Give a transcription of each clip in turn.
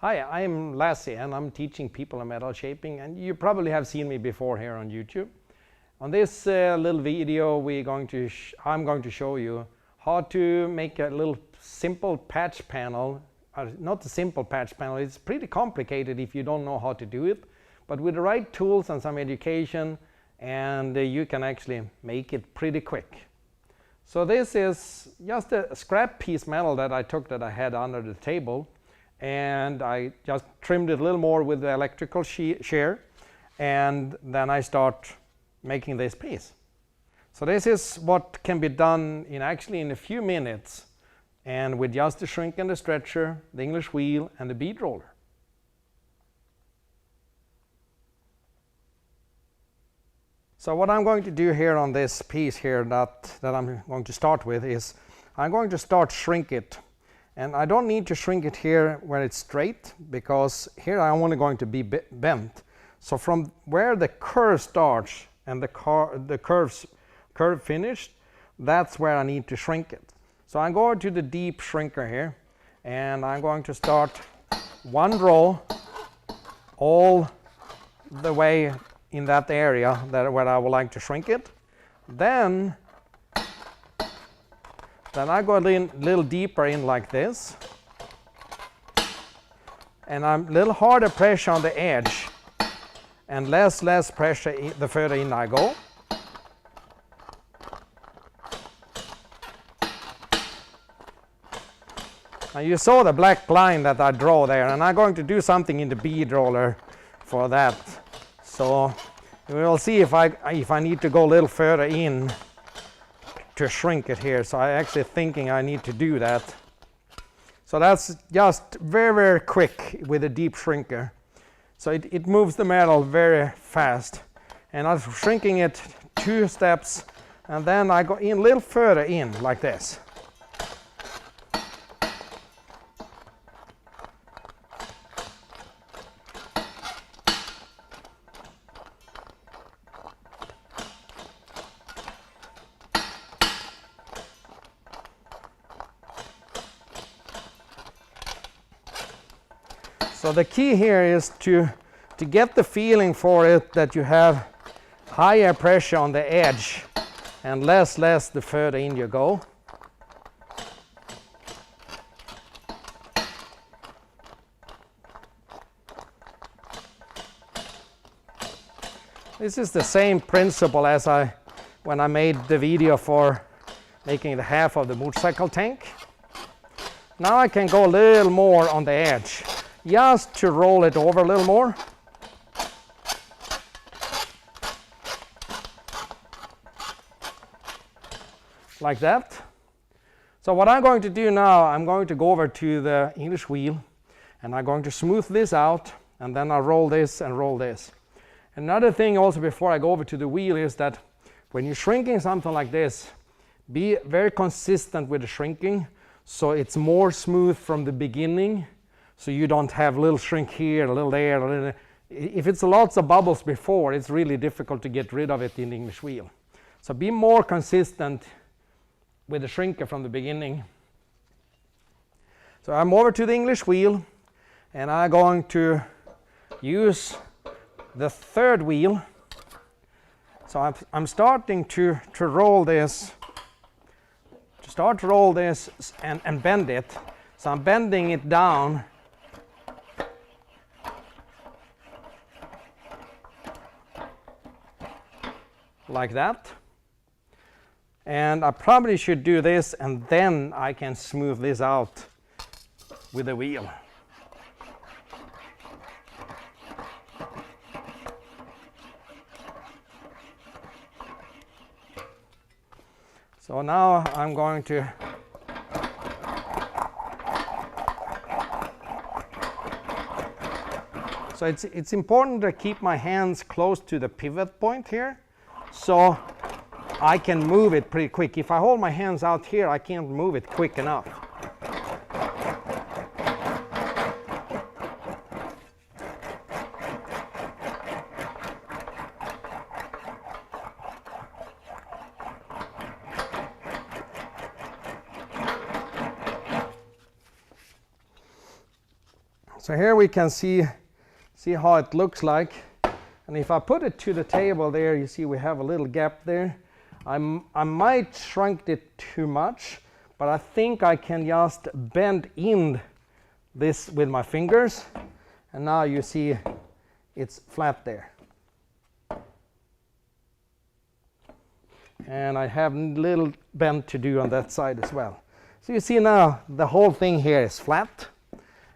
Hi, I'm Lazze and I'm teaching people metal shaping, and you probably have seen me before here on YouTube. On this little video I'm going to show you how to make a little simple patch panel. Not a simple patch panel, it's pretty complicated if you don't know how to do it, but with the right tools and some education, and you can actually make it pretty quick. So this is just a scrap piece metal that I took that I had under the table, and I just trimmed it a little more with the electrical shear, and then I start making this piece. So this is what can be done in a few minutes, and with just the shrink and the stretcher, the English wheel and the bead roller. So what I'm going to do here on this piece here that I'm going to start with is I'm going to start shrink it. And I don't need to shrink it here where it's straight, because here I'm only going to be bent. So from where the curve starts and the curve finished, that's where I need to shrink it. So I'm going to the deep shrinker here, and I'm going to start one row all the way in that area where I would like to shrink it. Then I go a little deeper in like this, and I'm a little harder pressure on the edge and less pressure the further in I go. Now you saw the black line that I draw there, and I'm going to do something in the bead roller for that. So we'll see if I need to go a little further in to shrink it here. So I actually thinking I need to do that. So that's just very quick with a deep shrinker. So it moves the metal very fast, and I'm shrinking it 2 steps, and then I go in a little further in like this. So the key here is to get the feeling for it that you have higher pressure on the edge and less the further in you go. This is the same principle as when I made the video for making the half of the motorcycle tank. Now I can go a little more on the edge, just to roll it over a little more. Like that. So what I'm going to do now, I'm going to go over to the English wheel, and I'm going to smooth this out, and then I'll roll this and roll this. Another thing also before I go over to the wheel is that when you're shrinking something like this, be very consistent with the shrinking, so it's more smooth from the beginning. So you don't have a little shrink here, a little there, a little. If it's lots of bubbles before, it's really difficult to get rid of it in the English wheel. So be more consistent with the shrinker from the beginning. So I'm over to the English wheel, and I'm going to use the third wheel. So I'm starting to roll this, and bend it. So I'm bending it down. Like that. And I probably should do this, and then I can smooth this out with the wheel. So now I'm going to So it's important to keep my hands close to the pivot point here, so I can move it pretty quick. If I hold my hands out here, I can't move it quick enough. So here we can see how it looks like. And if I put it to the table there, you see we have a little gap there. I might shrunk it too much, but I think I can just bend in this with my fingers. And now you see it's flat there. And I have a little bend to do on that side as well. So you see now the whole thing here is flat.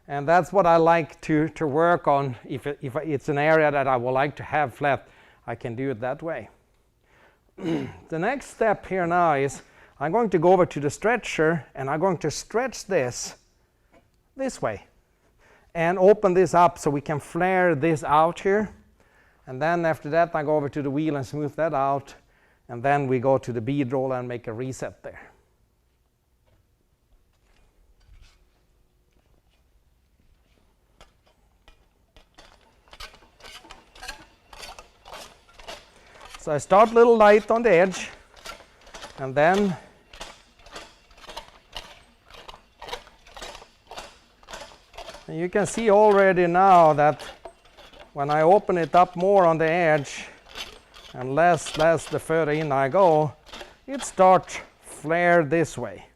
And that's what I like to work on. If it's an area that I would like to have flat, I can do it that way. The next step here now is I'm going to go over to the stretcher and I'm going to stretch this way and open this up so we can flare this out here. And then after that I go over to the wheel and smooth that out, and then we go to the bead roller and make a reset there. So I start a little light on the edge, and then you can see already now that when I open it up more on the edge and less the further in I go, it starts flare this way.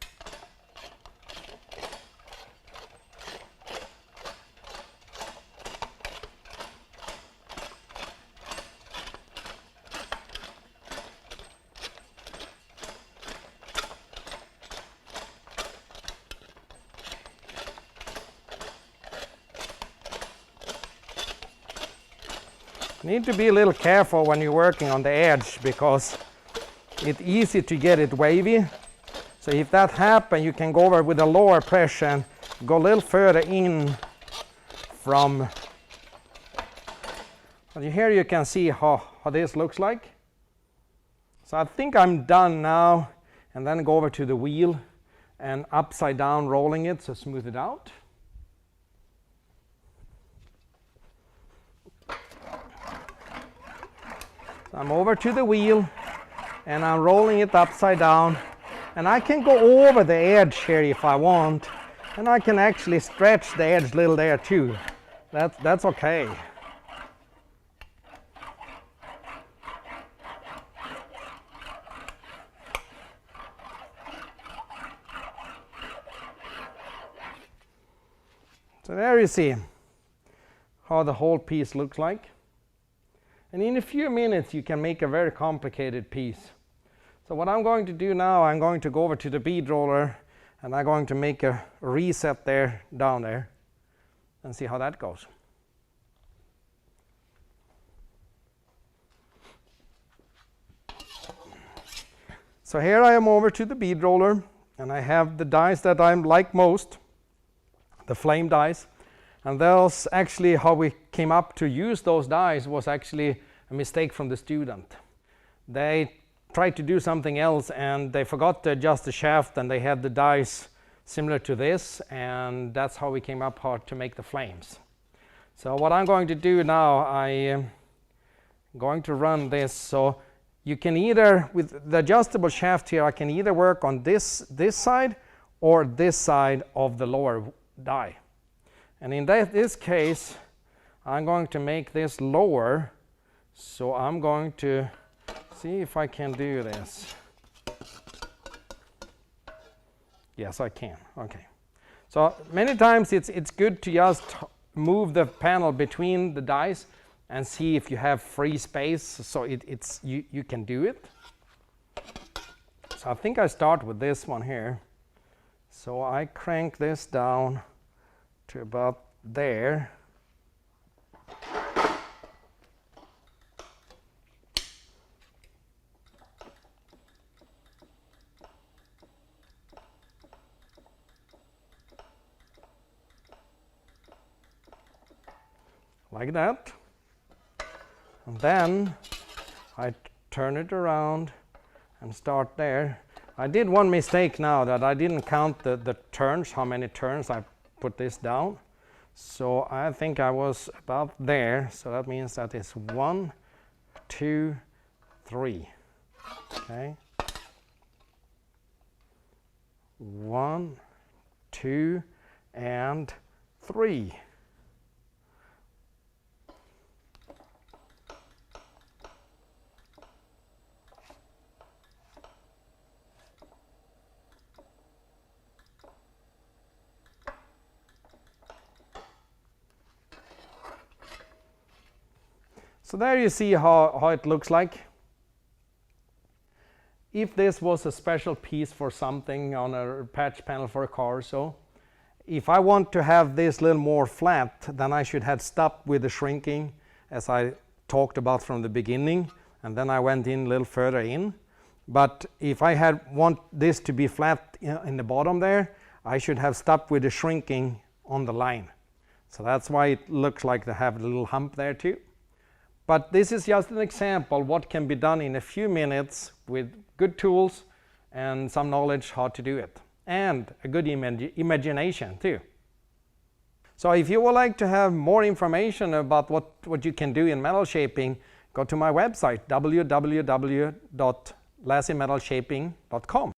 Need to be a little careful when you're working on the edge because it's easy to get it wavy. So if that happens, you can go over with a lower pressure and go a little further in from. But here you can see how this looks like. So I think I'm done now, and then go over to the wheel and upside down rolling it, so smooth it out. I'm over to the wheel and I'm rolling it upside down, and I can go over the edge here if I want, and I can actually stretch the edge a little there too. That's okay. So there you see how the whole piece looks like. And in a few minutes you can make a very complicated piece. So what I'm going to do now, I'm going to go over to the bead roller and I'm going to make a reset there, down there, and see how that goes. So here I am over to the bead roller, and I have the dies that I like most, the flame dies. And those actually, how we came up to use those dies was actually a mistake from the student. They tried to do something else and they forgot to adjust the shaft, and they had the dies similar to this, and that's how we came up how to make the flames. So what I'm going to do now, I am going to run this. So you can either, with the adjustable shaft here, I can either work on this side or this side of the lower die. And in this case, I'm going to make this lower. So I'm going to see if I can do this. Yes, I can. Okay. So many times it's good to just move the panel between the dies and see if you have free space, so you can do it. So I think I start with this one here. So I crank this down to about there. Like that. And then I turn it around and start there. I did one mistake now, that I didn't count the turns, how many turns I put this down. So I think I was about there. So that means that it's 1, 2, 3. Okay. 1, 2, and 3. So there you see how it looks like. If this was a special piece for something on a patch panel for a car or so, if I want to have this a little more flat, then I should have stopped with the shrinking as I talked about from the beginning, and then I went in a little further in. But if I want this to be flat in the bottom there, I should have stopped with the shrinking on the line. So that's why it looks like they have a little hump there too. But this is just an example what can be done in a few minutes with good tools and some knowledge how to do it. And a good imagination too. So if you would like to have more information about what you can do in metal shaping, go to my website www.lazzemetalshaping.com.